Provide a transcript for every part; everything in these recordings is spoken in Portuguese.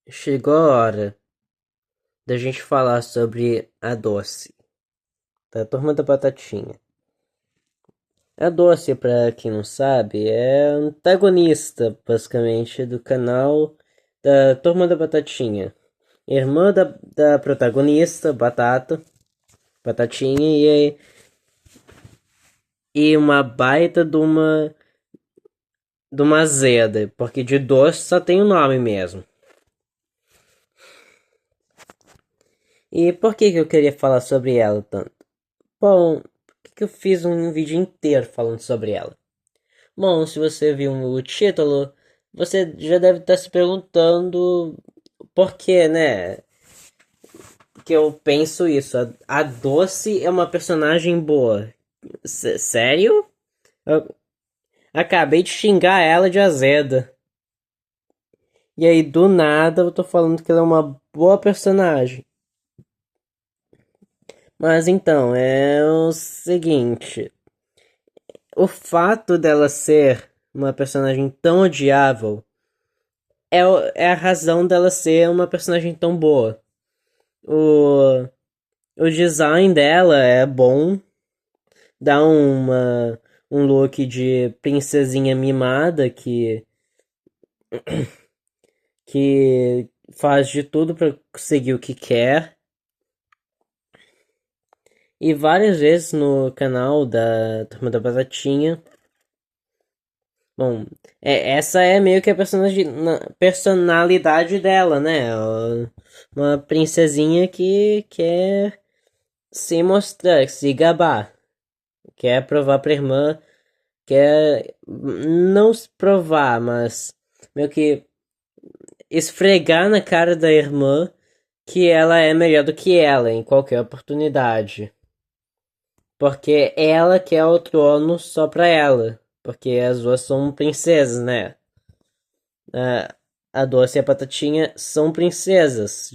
Chegou a hora da gente falar sobre a Doce, da Turma da Batatinha. A Doce, pra quem não sabe, é antagonista, basicamente, do canal da Turma da Batatinha. Irmã da protagonista, Batatinha, e uma baita de uma azeda, porque de doce só tem o nome mesmo. E por que eu queria falar sobre ela tanto? Bom, por que eu fiz um vídeo inteiro falando sobre ela? Bom, se você viu o título, você já deve estar se perguntando por que, né? Que eu penso isso. A Doce é uma personagem boa. Sério? Eu acabei de xingar ela de azeda. E aí, do nada, eu tô falando que ela é uma boa personagem. Mas então, é o seguinte. O fato dela ser uma personagem tão odiável é a razão dela ser uma personagem tão boa. O, o design dela é bom, dá um look de princesinha mimada que faz de tudo para conseguir o que quer. E várias vezes no canal da Turma da Batatinha. Bom, essa é meio que a personalidade dela, né? Uma princesinha que quer se mostrar, se gabar. Quer provar pra irmã, quer não se provar, mas meio que esfregar na cara da irmã que ela é melhor do que ela em qualquer oportunidade. Porque ela quer o trono só pra ela. Porque as duas são princesas, né? A Doce e a Batatinha são princesas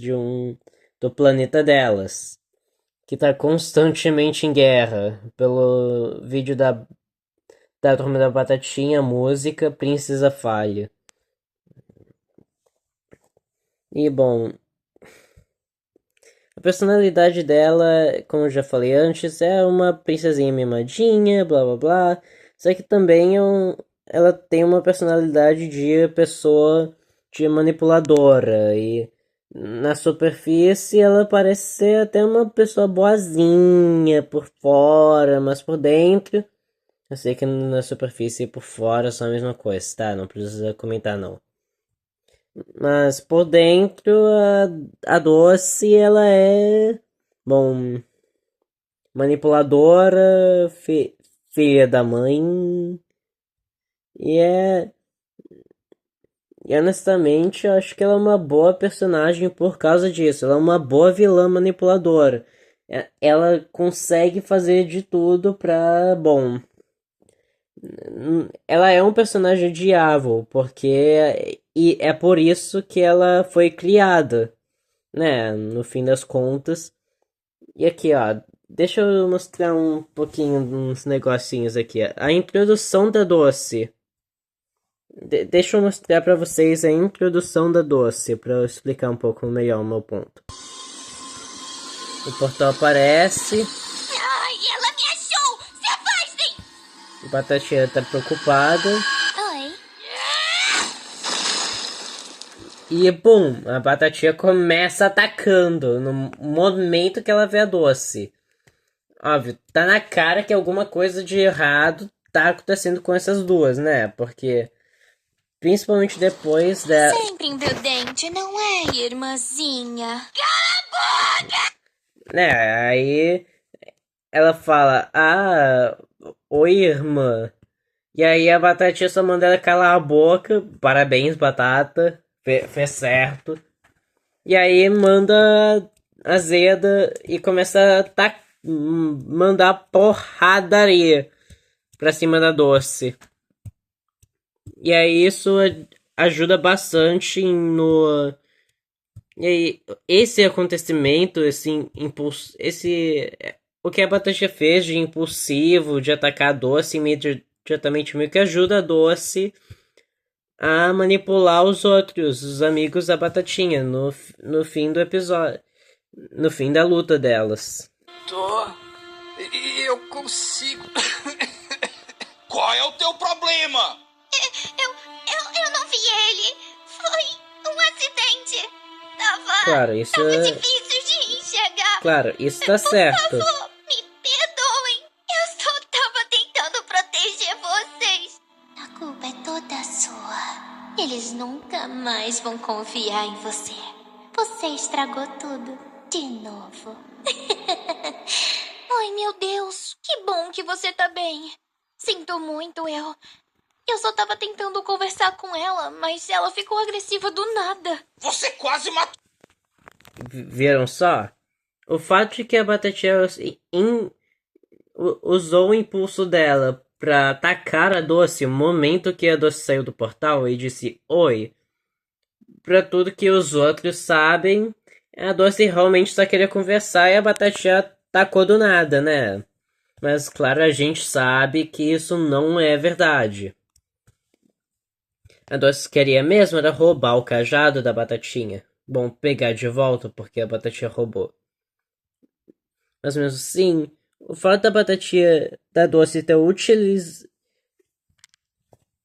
do planeta delas. Que tá constantemente em guerra. Pelo vídeo da Turma da Batatinha, música Princesa Falha. E bom, a personalidade dela, como eu já falei antes, é uma princesinha mimadinha, blá blá blá. Só que também ela tem uma personalidade de pessoa de manipuladora. E na superfície ela parece ser até uma pessoa boazinha por fora, mas por dentro. Eu sei que na superfície e por fora são a mesma coisa, tá? Não precisa comentar não. Mas por dentro, a Doce, ela é, bom, manipuladora, filha da mãe. E é. E honestamente, eu acho que ela é uma boa personagem por causa disso. Ela é uma boa vilã manipuladora. Ela consegue fazer de tudo pra. Bom, ela é um personagem odiável, porque. E é por isso que ela foi criada, né? No fim das contas. E aqui, ó, deixa eu mostrar um pouquinho uns negocinhos aqui. A introdução da Doce. Deixa eu mostrar pra vocês a introdução da Doce, pra eu explicar um pouco melhor o meu ponto. O portal aparece, Ai, ela me achou! Se afastem! o Batatinha tá preocupada. Oi. E, bum, a Batatinha começa atacando no momento que ela vê a Doce. Óbvio, tá na cara que alguma coisa de errado tá acontecendo com essas duas, né? Porque, principalmente depois da. Sempre imprudente, não é, irmãzinha? Né, aí ela fala: Ah, oi, irmã. E aí a Batatinha só manda ela calar a boca. Parabéns, Batata. Fez certo. E aí manda a Zeda e começa a mandar porradaria pra cima da Doce. E aí isso ajuda bastante no. E aí, esse acontecimento, esse impulso. O que a Batatinha fez de impulsivo, de atacar a Doce imediatamente, meio que ajuda a Doce a manipular os outros, os amigos da Batatinha, no fim do episódio, no fim da luta delas. Tô. Eu consigo. Qual é o teu problema? Eu não vi ele. Foi um acidente. Claro, Tava difícil de enxergar. Claro, isso tá certo. Me perdoem. Eu só tava tentando proteger vocês. A culpa é toda sua. Eles nunca mais vão confiar em você. Você estragou tudo de novo. Ai, meu Deus. Que bom que você tá bem. Sinto muito, Eu só tava tentando conversar com ela, mas ela ficou agressiva do nada. Você quase matou. Viram só? O fato de que a Batatinha usou o impulso dela pra atacar a Doce no momento que a Doce saiu do portal e disse oi. Pra tudo que os outros sabem, a Doce realmente só queria conversar e a Batatinha atacou do nada, né? Mas claro, a gente sabe que isso não é verdade. A Doce queria mesmo era roubar o cajado da Batatinha. Bom, pegar de volta porque a Batatinha roubou. Mas mesmo assim, o fato da Batatinha da Doce ter utilizado.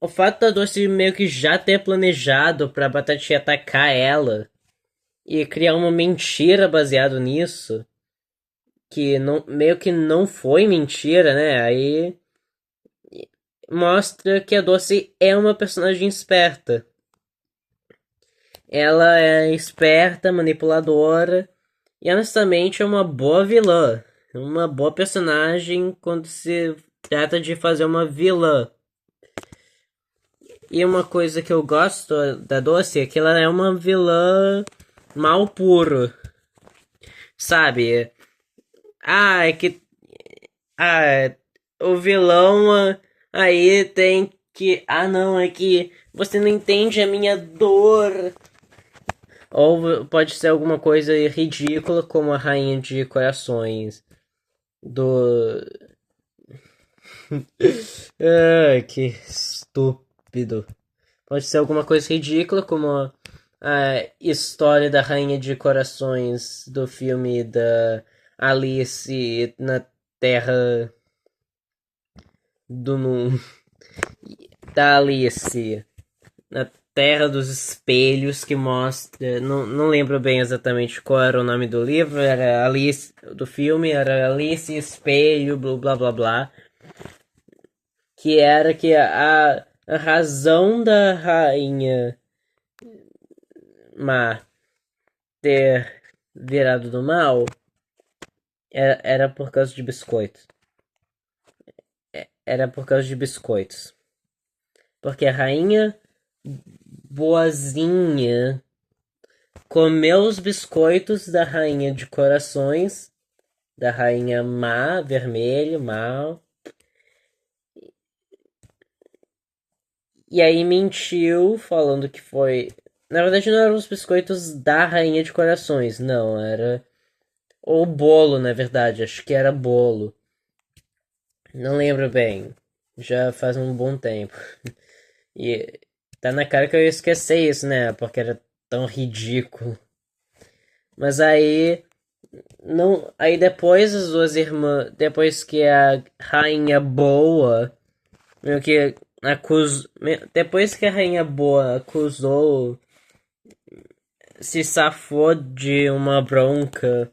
O fato da Doce meio que já ter planejado pra Batatinha atacar ela e criar uma mentira baseado nisso, que não, meio que não foi mentira, né? Aí mostra que a Doce é uma personagem esperta. Ela é esperta, manipuladora e honestamente é uma boa vilã. Uma boa personagem quando se trata de fazer uma vilã. E uma coisa que eu gosto da Doce é que ela é uma vilã mal puro. Sabe? É que. O vilão aí tem que. Não, é que você não entende a minha dor. Ou pode ser alguma coisa ridícula, como a Rainha de Corações do. Que estúpido. Pode ser alguma coisa ridícula, como a história da Rainha de Corações do filme da Alice na Terra do Mundo. Da Alice na Terra dos Espelhos, que mostra. Não lembro bem exatamente qual era o nome do livro, era Alice. Do filme, era Alice Espelho, blá blá blá blá. Que era que a razão da rainha má ter virado do mal era por causa de biscoitos. Era por causa de biscoitos. Porque a rainha boazinha comeu os biscoitos da rainha de corações, da rainha má, vermelho, mal. E aí mentiu, falando que foi. Na verdade, não eram os biscoitos da rainha de corações, não, era. Ou bolo, na verdade, acho que era bolo. Não lembro bem. Já faz um bom tempo. E tá na cara que eu ia esquecer isso, né? Porque era tão ridículo. Mas aí. Não, aí depois as duas irmãs. Depois que a rainha boa. Meio que acusou. Depois que a rainha boa acusou. Se safou de uma bronca.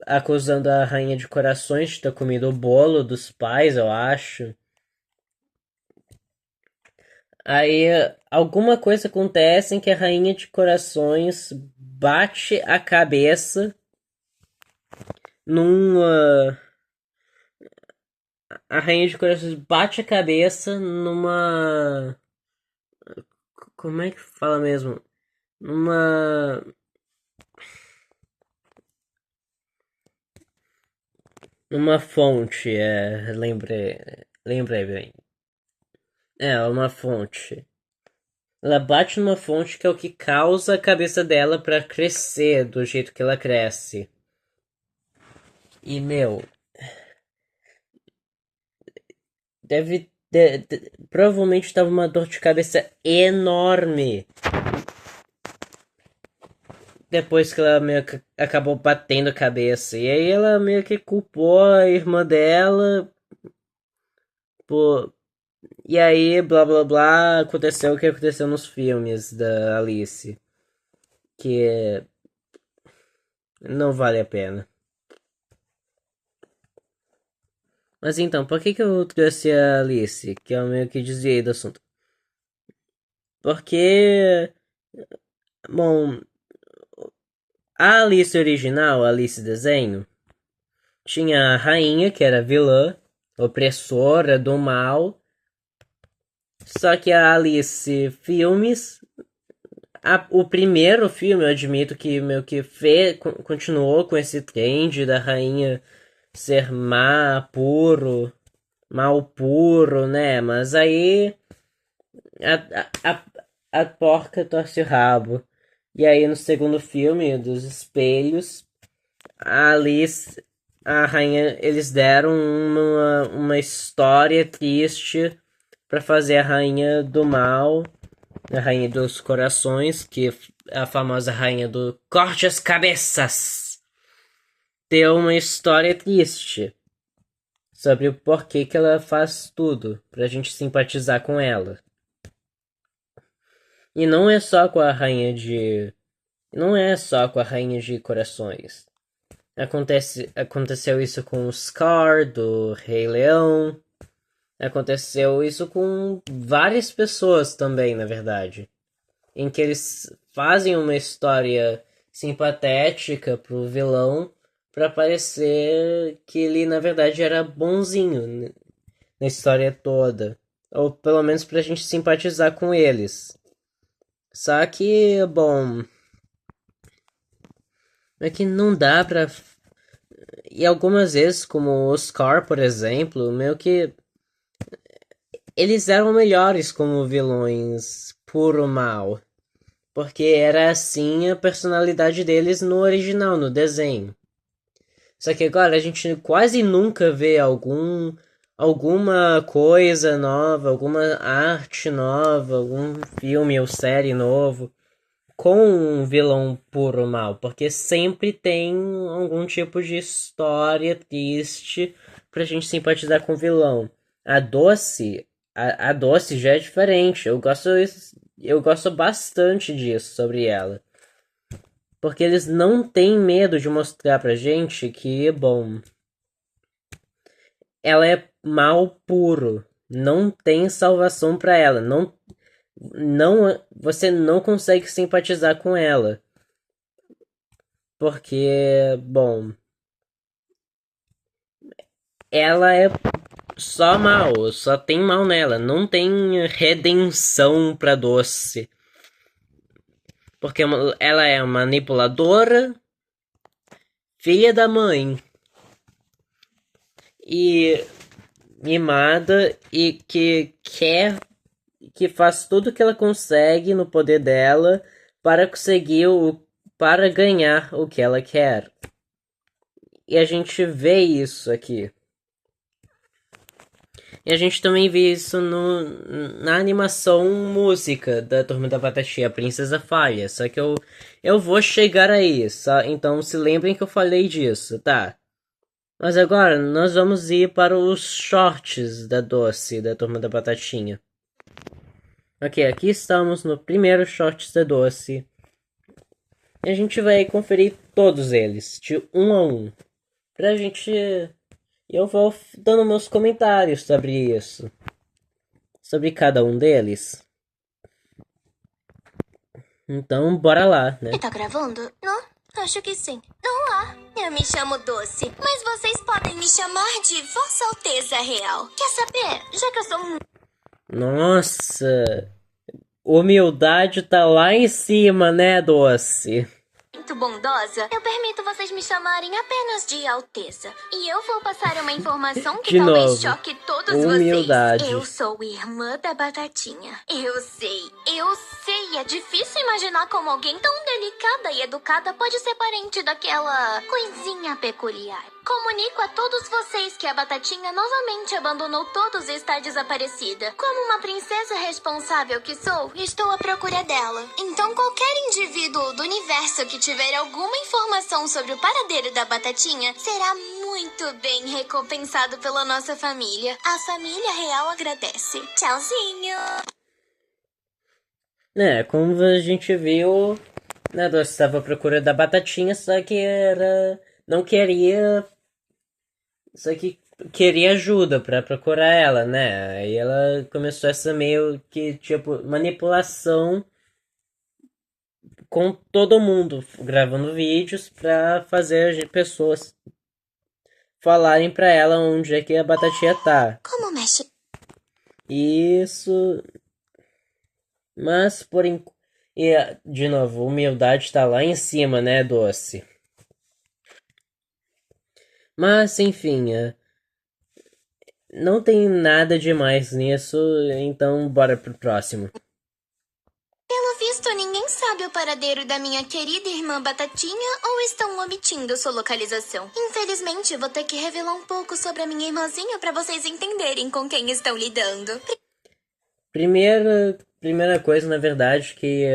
Acusando a rainha de corações de ter comido o bolo dos pais, eu acho. Aí alguma coisa acontece em que a rainha de corações bate a cabeça numa. A rainha de corações bate a cabeça numa. Como é que fala mesmo? Numa. Numa fonte, lembrei bem. Uma fonte. Ela bate numa fonte que é o que causa a cabeça dela pra crescer do jeito que ela cresce. E, meu, deve provavelmente estava uma dor de cabeça enorme. Depois que ela meio que acabou batendo a cabeça. E aí ela meio que culpou a irmã dela por... E aí, blá blá blá, aconteceu o que aconteceu nos filmes da Alice. Que não vale a pena. Mas então, por que eu trouxe a Alice? Que eu meio que desviei do assunto. Porque... Bom, a Alice original, a Alice desenho, tinha a rainha, que era vilã, opressora do mal. Só que a Alice filmes, o primeiro filme, eu admito que meio que continuou com esse trend da rainha ser mal puro, né? Mas aí a porca torce o rabo. E aí no segundo filme, dos espelhos, a Alice, a rainha, eles deram uma história triste para fazer a rainha do mal, a rainha dos corações, que é a famosa rainha do corte as cabeças, ter uma história triste sobre o porquê que ela faz tudo, pra gente simpatizar com ela. E não é só com a rainha de... Não é só com a rainha de corações. Aconteceu isso com o Scar, do Rei Leão. Aconteceu isso com várias pessoas também, na verdade. Em que eles fazem uma história simpatética pro vilão pra parecer que ele, na verdade, era bonzinho na história toda. Ou pelo menos pra gente simpatizar com eles. Só que, bom... É que não dá pra... E algumas vezes, como o Scar, por exemplo, meio que... Eles eram melhores como vilões puro mal. Porque era assim a personalidade deles no original, no desenho. Só que agora a gente quase nunca vê alguma coisa nova, alguma arte nova, algum filme ou série novo com um vilão puro mal, porque sempre tem algum tipo de história triste pra gente simpatizar com o vilão. A Doce já é diferente. Eu gosto bastante disso sobre ela. Porque eles não têm medo de mostrar pra gente que, bom, ela é mal puro. Não tem salvação pra ela. Você não consegue simpatizar com ela. Porque, bom, ela é só mal, só tem mal nela. Não tem redenção pra Doce. Porque ela é manipuladora, filha da mãe. E mimada e que faz tudo que ela consegue no poder dela para para ganhar o que ela quer. E a gente vê isso aqui. E a gente também vê isso na animação música da Turma da Batatinha, a Princesa Falha. Só que eu vou chegar aí, então se lembrem que eu falei disso, tá? Mas agora nós vamos ir para os shorts da Doce, da Turma da Batatinha. Ok, aqui estamos no primeiro shorts da Doce. E a gente vai conferir todos eles, de um a um. Pra gente... Eu vou dando meus comentários sobre isso. Sobre cada um deles. Então, bora lá, né? Tá gravando? Não? Acho que sim. Olá, eu me chamo Doce, mas vocês podem me chamar de Vossa Alteza Real. Quer saber? Já que eu sou Nossa, humildade tá lá em cima, né, Doce? muito bondosa, eu permito vocês me chamarem apenas de Alteza. E eu vou passar uma informação que De talvez novo, choque todos humildade. vocês. Eu sou irmã da Batatinha. Eu sei E é difícil imaginar como alguém tão delicada e educada pode ser parente daquela coisinha peculiar. Comunico a todos vocês que a Batatinha novamente abandonou todos e está desaparecida. Como uma princesa responsável que sou, estou à procura dela. Então qualquer indivíduo do universo que tiver alguma informação sobre o paradeiro da Batatinha será muito bem recompensado pela nossa família. A família real agradece. Tchauzinho! Como a gente viu, né, Doce estava à procura da Batatinha, só que não queria, só que queria ajuda pra procurar ela, né? Aí ela começou essa meio que, tipo, manipulação com todo mundo, gravando vídeos pra fazer as pessoas falarem pra ela onde é que a Batatinha tá. Como mexe? Isso. Mas, por enquanto. E, de novo, humildade tá lá em cima, né, Doce? Mas, enfim, não tem nada demais nisso, então bora pro próximo. Pelo visto, ninguém sabe o paradeiro da minha querida irmã Batatinha ou estão omitindo sua localização. Infelizmente, vou ter que revelar um pouco sobre a minha irmãzinha para vocês entenderem com quem estão lidando. Primeira coisa, na verdade, que...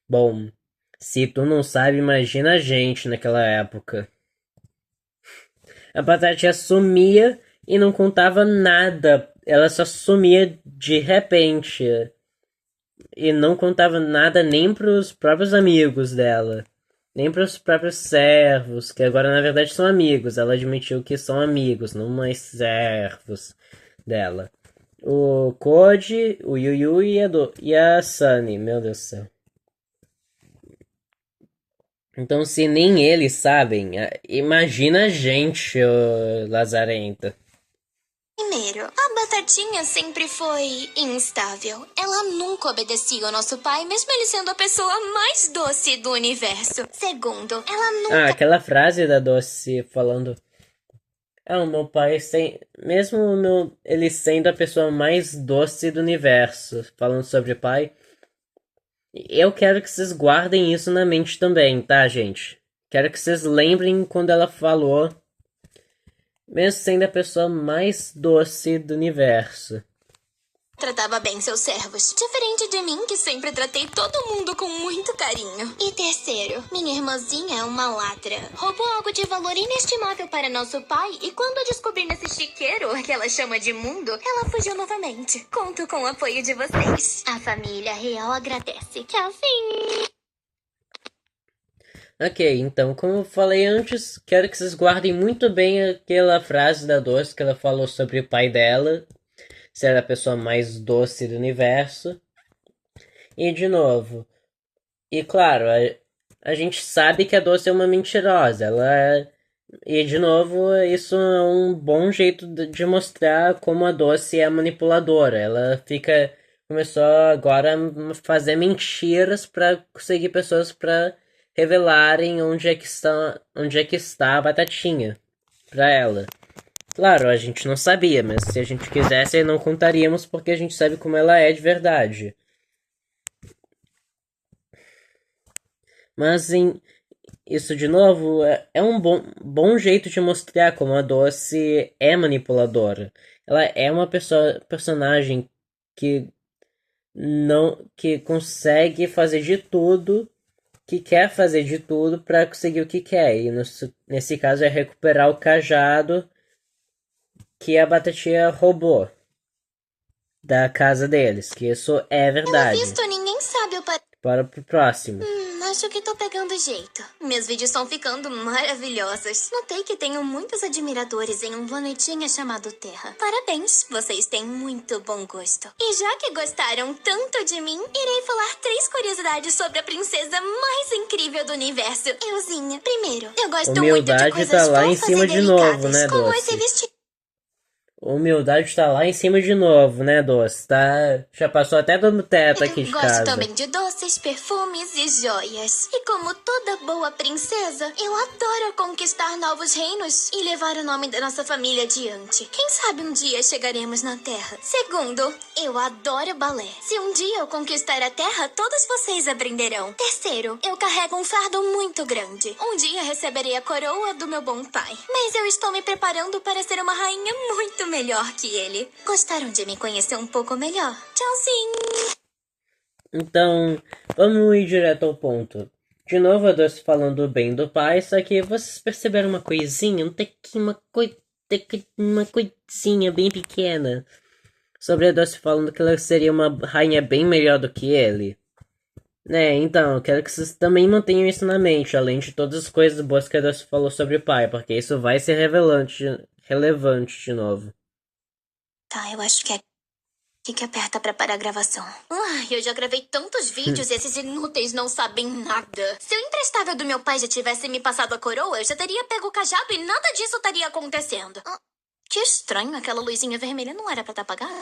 bom, se tu não sabe, imagina a gente naquela época. A Batatinha sumia e não contava nada. Ela só sumia de repente. E não contava nada nem pros próprios amigos dela. Nem pros próprios servos, que agora na verdade são amigos. Ela admitiu que são amigos, não mais servos dela. O Koji, o Yuyu e a Sunny, meu Deus do céu. Então, se nem eles sabem, imagina a gente, ô Lazarenta. Primeiro, a Batatinha sempre foi instável. Ela nunca obedecia ao nosso pai, mesmo ele sendo a pessoa mais doce do universo. Segundo, ela nunca... aquela frase da Doce falando... o meu pai, mesmo ele sendo a pessoa mais doce do universo, falando sobre pai... Eu quero que vocês guardem isso na mente também, tá, gente? Quero que vocês lembrem quando ela falou... Mesmo sendo a pessoa mais doce do universo. Tratava bem seus servos. Diferente de mim, que sempre tratei todo mundo com muito carinho. E terceiro, minha irmãzinha é uma ladra. Roubou algo de valor inestimável para nosso pai e quando descobri nesse chiqueiro, que ela chama de mundo, ela fugiu novamente. Conto com o apoio de vocês. A família real agradece. Tchauzinho. Ok, então, como eu falei antes, quero que vocês guardem muito bem aquela frase da Doce que ela falou sobre o pai dela, ser a pessoa mais doce do universo. E, de novo, e claro, a gente sabe que a Doce é uma mentirosa, e, de novo, isso é um bom jeito de mostrar como a Doce é manipuladora. Ela começou agora a fazer mentiras para conseguir pessoas para revelarem onde é que está a Batatinha pra ela. Claro, a gente não sabia, mas se a gente quisesse, não contaríamos porque a gente sabe como ela é de verdade. Mas isso, de novo, é um bom jeito de mostrar como a Doce é manipuladora. Ela é uma personagem que consegue fazer de tudo, que quer fazer de tudo para conseguir o que quer. E nesse caso é recuperar o cajado que a Batatinha roubou da casa deles. Que isso é verdade. Pelo visto, ninguém sabe o Bora pro próximo. Acho que tô pegando jeito. Meus vídeos estão ficando maravilhosos. Notei que tenho muitos admiradores em um planetinha chamado Terra. Parabéns, vocês têm muito bom gosto. E já que gostaram tanto de mim, irei falar 3 curiosidades sobre a princesa mais incrível do universo, Euzinha. Primeiro, eu gosto muito de Humildade coisas tá lá em fofas cima e de novo, delicadas, né, como Doce? esse vestido. Humildade tá lá em cima de novo, né, Doce? Tá, já passou até do teto aqui de Gosto casa. também de doces, perfumes e joias. E como toda boa princesa, eu adoro conquistar novos reinos e levar o nome da nossa família adiante. Quem sabe um dia chegaremos na Terra. Segundo, eu adoro balé. Se um dia eu conquistar a Terra, todos vocês aprenderão. Terceiro, eu carrego um fardo muito grande. Um dia receberei a coroa do meu bom pai. Mas eu estou me preparando para ser uma rainha muito melhor que ele. Gostaram de me conhecer um pouco melhor? Tchauzinho! Então, vamos ir direto ao ponto. De novo, a Doce falando bem do pai, só que vocês perceberam uma coisinha, uma coisinha bem pequena, sobre a Doce falando que ela seria uma rainha bem melhor do que ele. Né, então, eu quero que vocês também mantenham isso na mente, além de todas as coisas boas que a Doce falou sobre o pai, porque isso vai ser relevante de novo. Tá, eu acho que é aqui que aperta pra parar a gravação. Ai, eu já gravei tantos vídeos e esses inúteis não sabem nada. Se o emprestável do meu pai já tivesse me passado a coroa, eu já teria pego o cajado e nada disso estaria acontecendo. Que estranho, aquela luzinha vermelha não era pra estar apagada.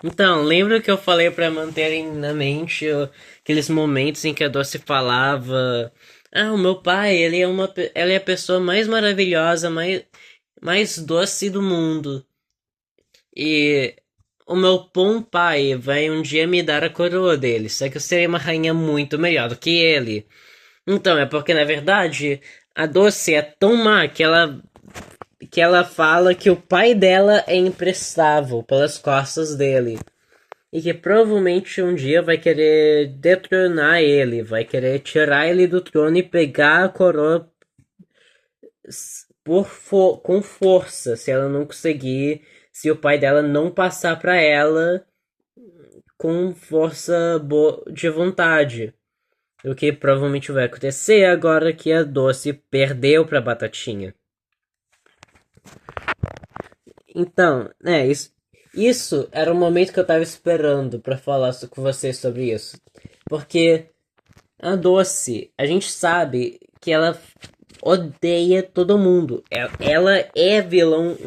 Então, lembra que eu falei pra manterem na mente aqueles momentos em que a Doce falava: "Ah, o meu pai, ele é a pessoa mais maravilhosa, mais doce do mundo. E o meu bom pai vai um dia me dar a coroa dele, só que eu serei uma rainha muito melhor do que ele." Então, é porque na verdade a Doce é tão má que ela fala que o pai dela é imprestável pelas costas dele. E que provavelmente um dia vai querer detronar ele, vai querer tirar ele do trono e pegar a coroa com força, se ela não conseguir, se o pai dela não passar para ela com força de vontade. O que provavelmente vai acontecer agora que a Doce perdeu para Batatinha. Então, isso era o momento que eu tava esperando para falar com vocês sobre isso. Porque a Doce, a gente sabe que ela odeia todo mundo. Ela é vilão,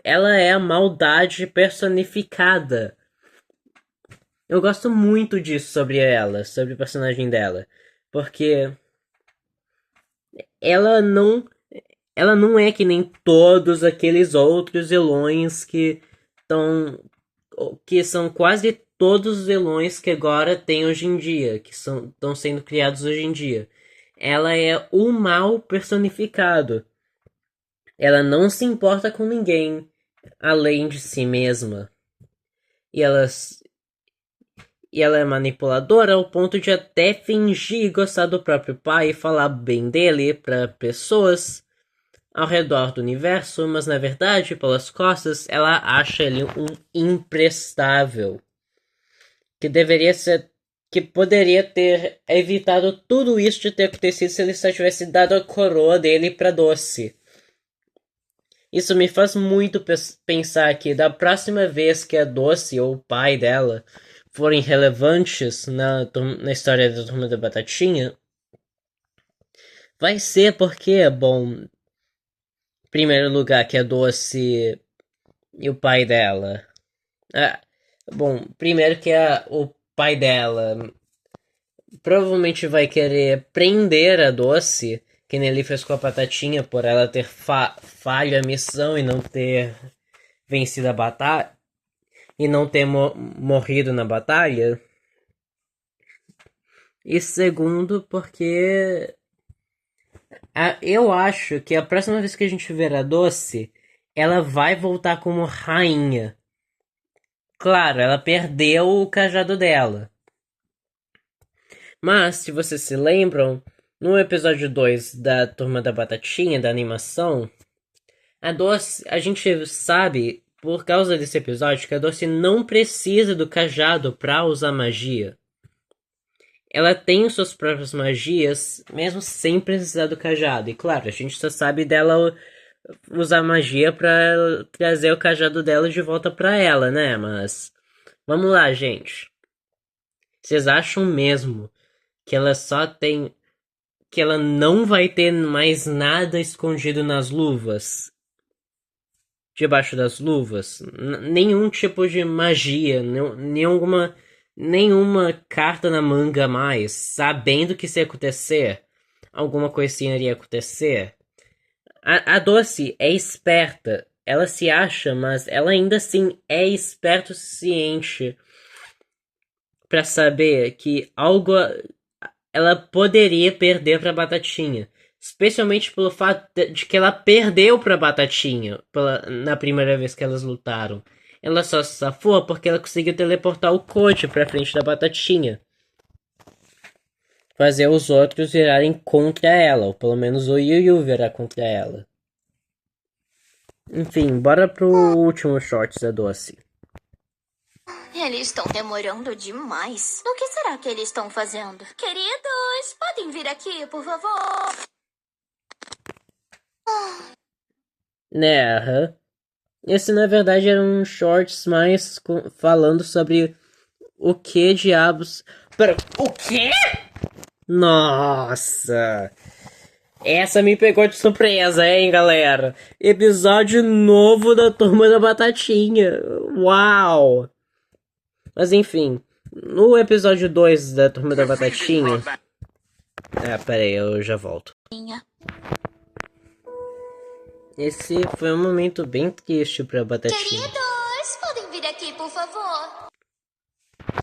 ela é a maldade personificada. Eu gosto muito disso sobre ela, sobre o personagem dela. Porque ela não é que nem todos aqueles outros vilões que são quase todos os vilões que agora tem hoje em dia, que estão sendo criados hoje em dia. Ela é o mal personificado. Ela não se importa com ninguém além de si mesma. E ela é manipuladora ao ponto de até fingir gostar do próprio pai e falar bem dele para pessoas ao redor do universo, mas na verdade, pelas costas, ela acha ele um imprestável. Que poderia ter evitado tudo isso de ter acontecido se ele só tivesse dado a coroa dele pra Doce. Isso me faz muito pensar que da próxima vez que a Doce ou o pai dela forem relevantes na história da Turma da Batatinha, vai ser porque, bom, em primeiro lugar, que a Doce e o pai dela. Bom, primeiro que o pai dela provavelmente vai querer prender a Doce, que nem ele fez com a Batatinha, por ela ter falho a missão e não ter vencido a batalha. E não ter morrido na batalha. E segundo, porque eu acho que a próxima vez que a gente ver a Doce, ela vai voltar como rainha. Claro, ela perdeu o cajado dela. Mas, se vocês se lembram, no episódio 2 da Turma da Batatinha, da animação, a Doce, a gente sabe, por causa desse episódio, que a Doce não precisa do cajado pra usar magia. Ela tem suas próprias magias, mesmo sem precisar do cajado. E claro, a gente só sabe dela usar magia pra trazer o cajado dela de volta pra ela, né? Mas vamos lá, gente. Vocês acham mesmo que ela só tem... que ela não vai ter mais nada escondido nas luvas? Debaixo das luvas? Nenhum tipo de magia, nenhuma carta na manga a mais, sabendo que isso ia acontecer? Alguma coisinha iria acontecer? A Doce é esperta. Ela se acha, mas ela ainda assim é esperta o suficiente pra saber que algo ela poderia perder pra Batatinha. Especialmente pelo fato de que ela perdeu pra Batatinha na primeira vez que elas lutaram. Ela só se safou porque ela conseguiu teleportar o Code pra frente da Batatinha. Fazer os outros virarem contra ela, ou pelo menos o Yu Yu virar contra ela. Enfim, bora pro último short da Doce. Eles estão demorando demais. O que será que eles estão fazendo? Queridos, podem vir aqui, por favor? Né, aham. Esse na verdade era um shorts mais falando sobre o que diabos. Pera, o quê? Nossa! Essa me pegou de surpresa, hein, galera? Episódio novo da Turma da Batatinha. Uau! Mas enfim, no episódio 2 da Turma da Batatinha. Pera aí, eu já volto. Esse foi um momento bem triste pra Batatinha. Queridos, podem vir aqui, por favor?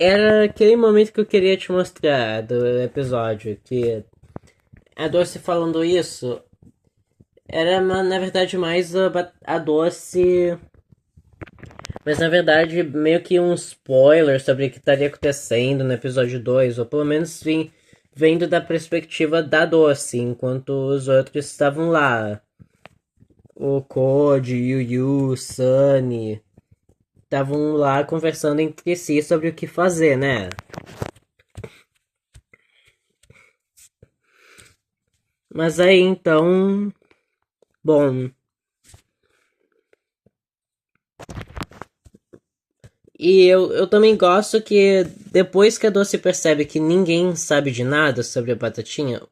Era aquele momento que eu queria te mostrar do episódio, que a Doce falando isso era na verdade mais a Doce, mas na verdade meio que um spoiler sobre o que estaria acontecendo no episódio 2, ou pelo menos vendo da perspectiva da Doce, enquanto os outros estavam lá. O Code, Yu Yu, Sunny estavam lá conversando entre si sobre o que fazer, né? Mas aí então. Bom. E eu também gosto que depois que a Doce percebe que ninguém sabe de nada sobre a Batatinha,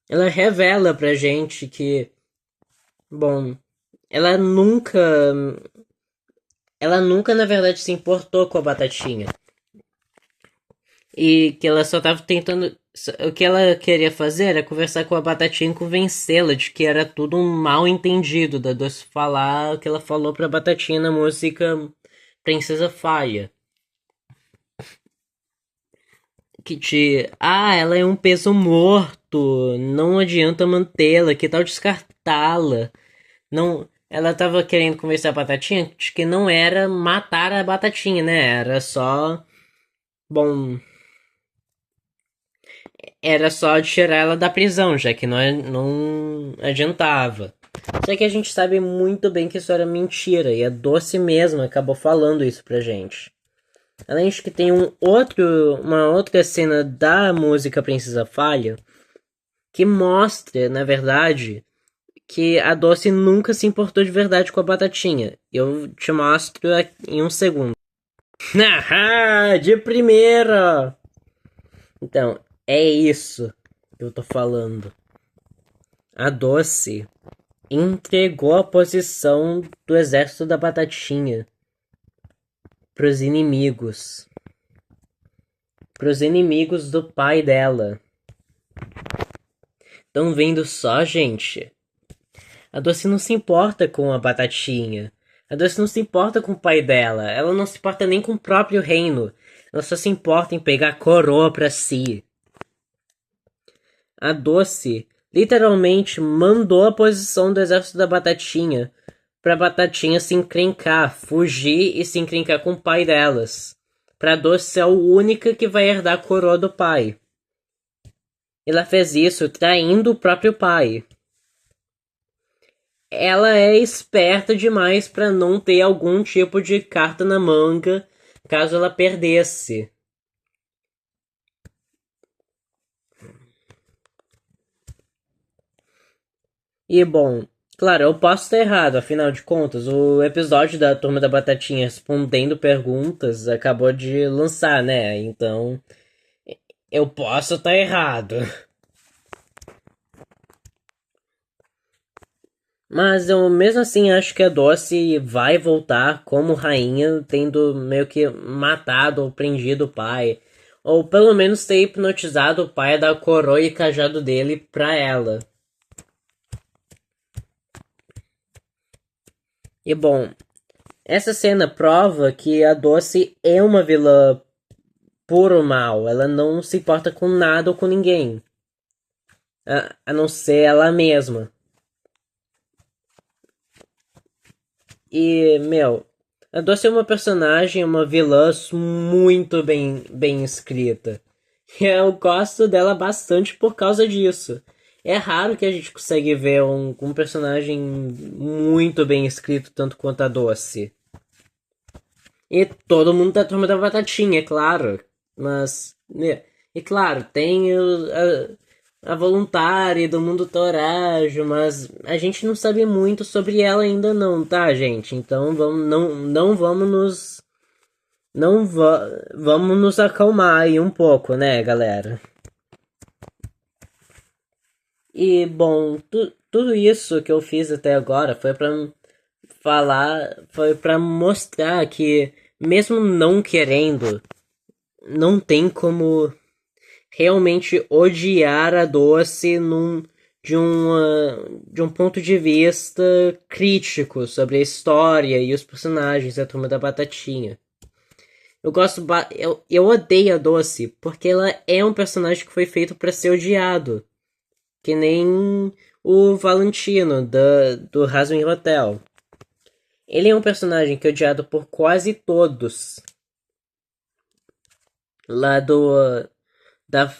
ela revela pra gente que. Bom. Ela nunca, na verdade, se importou com a Batatinha. E que ela só tava tentando. O que ela queria fazer era conversar com a Batatinha e convencê-la de que era tudo um mal entendido da Doce falar o que ela falou pra Batatinha na música Princesa Falha. Ela é um peso morto, não adianta mantê-la, que tal descartá-la? Não, ela tava querendo convencer a Batatinha de que não era matar a Batatinha, né? Era só. Bom. Era só tirar ela da prisão, já que não adiantava. Só que a gente sabe muito bem que isso era mentira, e a Doce mesma acabou falando isso pra gente. Além de que tem uma outra cena da música Princesa Falha que mostra, na verdade, que a Doce nunca se importou de verdade com a Batatinha. Eu te mostro em um segundo. Haha, de primeira! Então, é isso que eu tô falando. A Doce entregou a posição do exército da Batatinha pros inimigos. Pros inimigos do pai dela. Tão vendo só, gente? A Doce não se importa com a Batatinha. A Doce não se importa com o pai dela. Ela não se importa nem com o próprio reino. Ela só se importa em pegar a coroa pra si. A Doce literalmente mandou a posição do exército da Batatinha pra Batatinha se encrencar, fugir e se encrencar com o pai delas. Pra Doce ser a única que vai herdar a coroa do pai. Ela fez isso traindo o próprio pai. Ela é esperta demais pra não ter algum tipo de carta na manga caso ela perdesse. E bom, Claro, eu posso estar errado, afinal de contas, o episódio da Turma da Batatinha respondendo perguntas acabou de lançar, né? Então, eu posso estar errado. Mas eu mesmo assim acho que a Doce vai voltar como rainha, tendo meio que matado ou prendido o pai. Ou pelo menos ter hipnotizado o pai a dar a coroa e cajado dele pra ela. E bom, essa cena prova que a Doce é uma vilã puro mal. Ela não se importa com nada ou com ninguém. A não ser ela mesma. E, meu, a Doce é uma personagem, uma vilã muito bem escrita. E eu gosto dela bastante por causa disso. É raro que a gente consegue ver um personagem muito bem escrito, tanto quanto a Doce. E todo mundo da Turma da Batatinha, é claro. Mas, né, e claro, tem a voluntária do mundo Torajo, mas a gente não sabe muito sobre ela ainda não, tá, gente? Então não vamos nos... Vamos nos acalmar aí um pouco, né, galera? E, bom, tudo isso que eu fiz até agora foi pra falar, foi pra mostrar que, mesmo não querendo, não tem como realmente odiar a Doce de um ponto de vista crítico sobre a história e os personagens da Turma da Batatinha. Eu odeio a Doce porque ela é um personagem que foi feito para ser odiado, que nem o Valentino do Hazbin Hotel. Ele é um personagem que é odiado por quase todos lá da,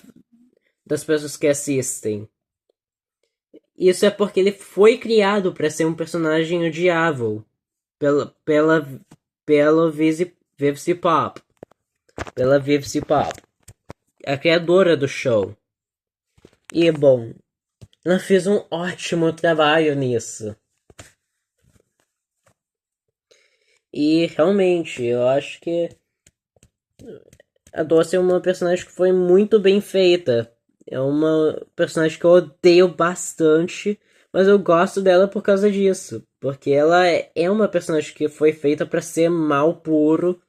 das pessoas que assistem. Isso é porque ele foi criado para ser um personagem odiável pela Vivcy Pop. Pela Vivcy Pop, a criadora do show. E, bom, ela fez um ótimo trabalho nisso. E, realmente, eu acho que a Doce é uma personagem que foi muito bem feita. É uma personagem que eu odeio bastante, mas eu gosto dela por causa disso. Porque ela é uma personagem que foi feita para ser mal puro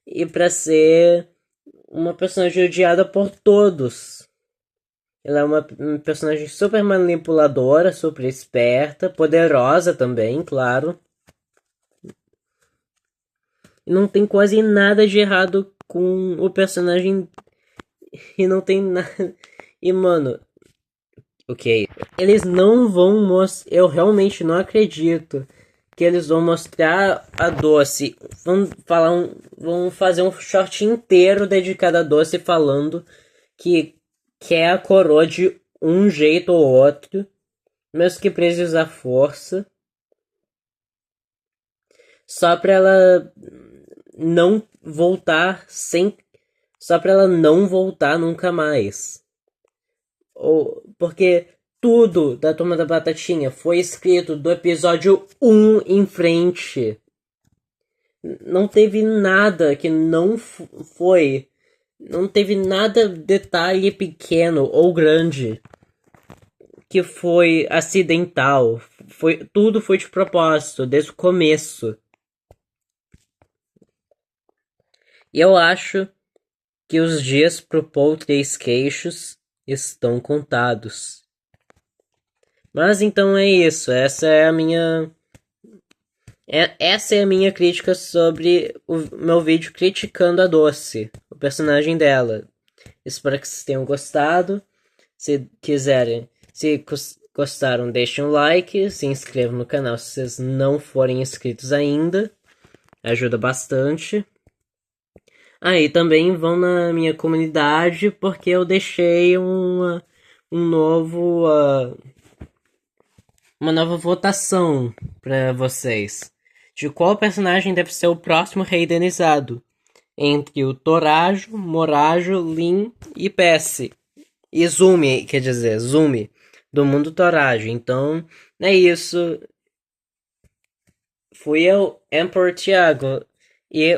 e para ser uma personagem odiada por todos. Ela é uma personagem super manipuladora, super esperta, poderosa também, claro. E não tem quase nada de errado com o personagem. E não tem nada. E, mano, ok. Eles não vão mostrar. Eu realmente não acredito que eles vão mostrar a Doce. Vão fazer um short inteiro dedicado a Doce falando que quer a coroa de um jeito ou outro, mesmo que precise usar força, só pra ela não voltar sem. Só pra ela não voltar nunca mais. Porque tudo da Turma da Batatinha foi escrito do episódio 1 em frente. Não teve nada que não foi. Não teve nada detalhe pequeno ou grande que foi acidental. Tudo foi de propósito, desde o começo. E eu acho que os dias pro Paul Três Queixos estão contados. Mas então é isso. Essa é a minha crítica sobre o meu vídeo criticando a Doce, o personagem dela. Espero que vocês tenham gostado. Se gostaram, deixem um like, se inscrevam no canal se vocês não forem inscritos ainda. Ajuda bastante. Aí também vão na minha comunidade, porque eu deixei uma nova votação para vocês de qual personagem deve ser o próximo rei denizado entre o Torajo, Morajo, Lin e Pesce. E Zumi, quer dizer, Zumi. do mundo Torágio. Então, é isso. Fui eu, Emperor Thiago, e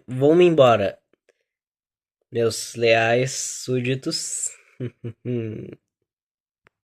vou-me embora, meus leais súditos.